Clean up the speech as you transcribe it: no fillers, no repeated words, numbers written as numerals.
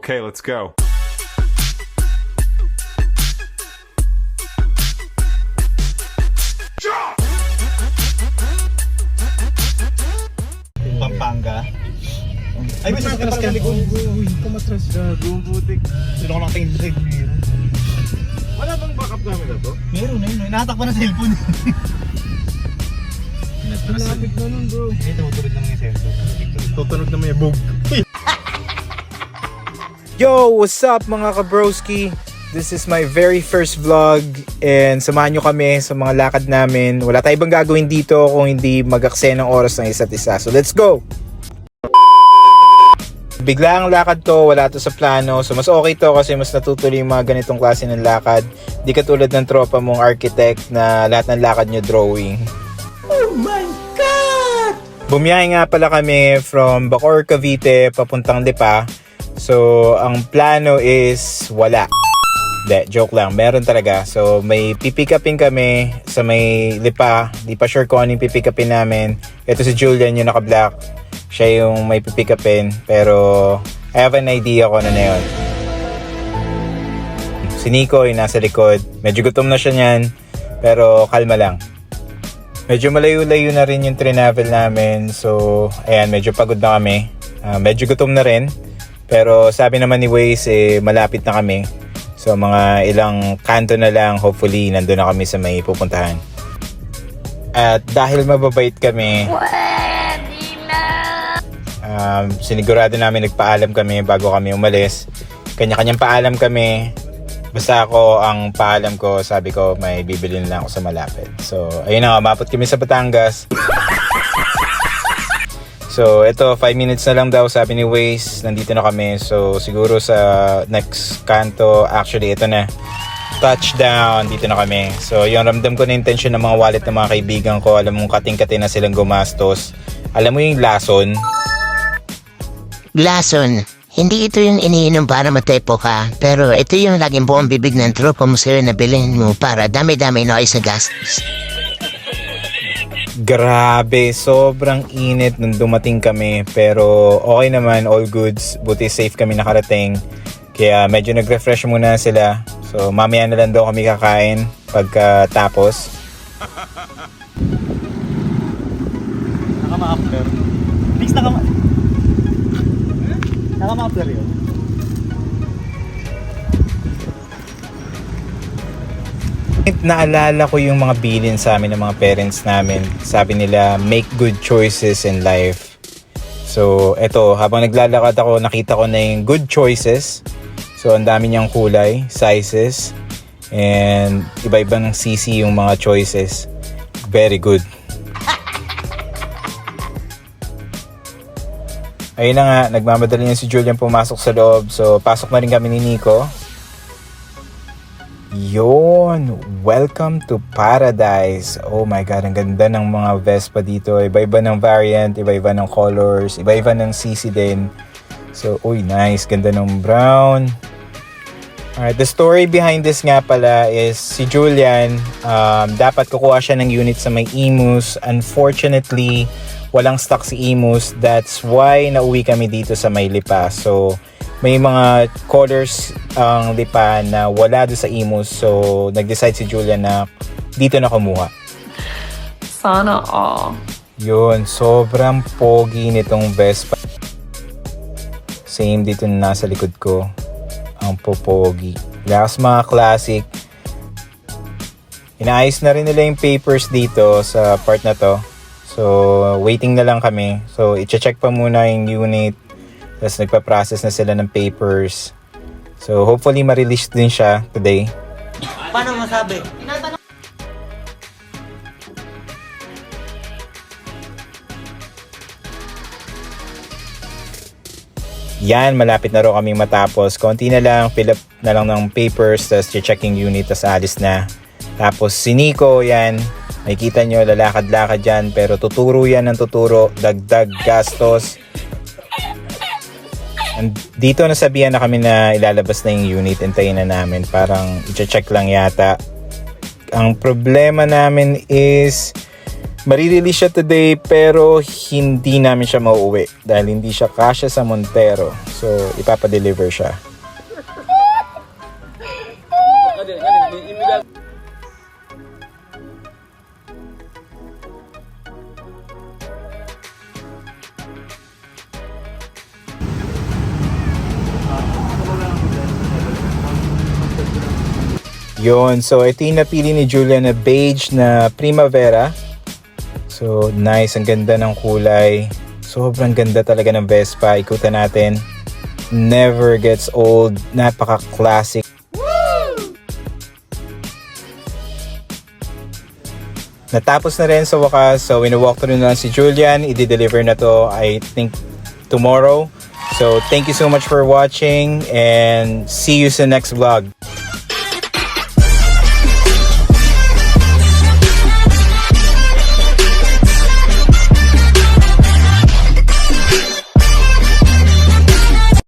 Okay, let's go. Pampanga. Ay, may sasakyan ka likod. Uy, kumatras siya. Gumubutik. Sino ko lang tingin. Wala bang backup camera to? Meron na yun. Inatakpan na cellphone. Malapit na nun bro. Eh, tumutunog naman yung sensor. Tutunog naman yung bug. Yo, what's up mga kabroski? This is my very first vlog and samahan nyo kami sa mga lakad namin. Wala tayong ibang gagawin dito kung hindi mag-aksaya ng oras ng isa't isa. So let's go! Bigla ang lakad to, wala to sa plano. So mas okay to kasi mas natutuloy yung mga ganitong klase ng lakad. Di katulad ng tropa mong architect na lahat ng lakad nyo drawing. Oh my God! Bumiyahe nga pala kami from Bacoor, Cavite papuntang Lipa. So ang plano is wala. De, joke lang, meron talaga. So may pipick-upin kami sa may Lipa. Di pa sure kung anong pipick-upin namin. Ito si Julian yung naka-black. Siya yung may pipick-upin. Pero I have an idea kung ano na yun. Si Nico yung nasa likod. Medyo gutom na siya niyan. Pero kalma lang. Medyo malayo-layo na rin yung trinavel namin. So ayan, medyo pagod na kami. Medyo gutom na rin. Pero sabi naman ni Waze, malapit na kami. So mga ilang kanto na lang, hopefully nandun na kami sa may pupuntahan. At dahil mababait kami, sinigurado namin nagpaalam kami bago kami umalis. Kanya-kanyang paalam kami. Basta ako, ang paalam ko, sabi ko may bibilin lang ako sa malapit. So ayun na, umabot kami sa Batangas. So, ito, 5 minutes na lang daw, sabi ni Waze. Nandito na kami. So, siguro sa next kanto, actually, ito na. Touchdown, dito na kami. So, yung ramdam ko na intention ng mga wallet ng mga kaibigan ko. Alam mong kating-kati na silang gumastos. Alam mo yung lason? Lason. Hindi ito yung iniinom para matepo ka. Pero ito yung laging buong bibig ng tropa mo sa'yo na bilhin mo para dami-dami na kayo sa gastos. Grabe, sobrang init nung dumating kami. Pero okay naman, all goods. Buti safe kami nakarating. Kaya medyo nag-refresh muna sila. So mamaya na lang daw kami kakain pagkatapos. Nakama-upler. Please, nakama-upler yun. Naalala ko yung mga bilin sa amin ng mga parents namin. Sabi nila, make good choices in life. So, eto, habang naglalakad ako, nakita ko na yung good choices. So, ang dami niyang kulay, sizes, and iba-iba ng CC yung mga choices. Very good. Ayun na nga, nagmamadali na si Julian pumasok sa loob. So, pasok na rin kami ni Nico. Yon, welcome to paradise. Oh my god, ang ganda ng mga Vespa dito. Iba-iba ng variant, iba-iba ng colors, iba-iba ng CC din. So, uy, nice. Ganda ng brown. Alright, the story behind this nga pala is si Julian, dapat kukuha siya ng unit sa may Emus. Unfortunately, walang stock si Emus. That's why nauwi kami dito sa may Lipa. So, may mga colors ang Lipa na wala doon sa Emus. So, nag-decide si Julian na dito na kumuha. Sana all. Yun, sobrang pogi nitong Vespa. Same dito na nasa likod ko. Ang popogi. Lakas mga classic. Inaayos na rin nila yung papers dito sa part na to. So, waiting na lang kami. So, i-check pa muna yung unit. Tapos nagpa-process na sila ng papers. So hopefully ma-release din siya today. Paano masabi? Yan, malapit na raw kaming matapos. Konti na lang, fill up na lang ng papers. Tapos checking unit, tapos alis na. Tapos si Nico, yan. Makikita nyo, lalakad-lakad yan. Pero tuturo yan ng tuturo. Dagdag gastos. And dito nasabihan na kami na ilalabas na yung unit. Hintayin na namin. Parang i-check lang yata. Ang problema namin is Marirelease siya today pero hindi namin siya mauuwi dahil hindi siya kasya sa Montero. So, ipapadeliver siya. Yun, so ito yung napili ni Julia na beige na Primavera. So, nice. Ang ganda ng kulay. Sobrang ganda talaga ng Vespa. Ikutan natin. Never gets old. Napaka-classic. Natapos na rin sa wakas. So, wini-walk through na lang si Julian. I-deliver na to, I think, tomorrow. So, thank you so much for watching and see you sa next vlog.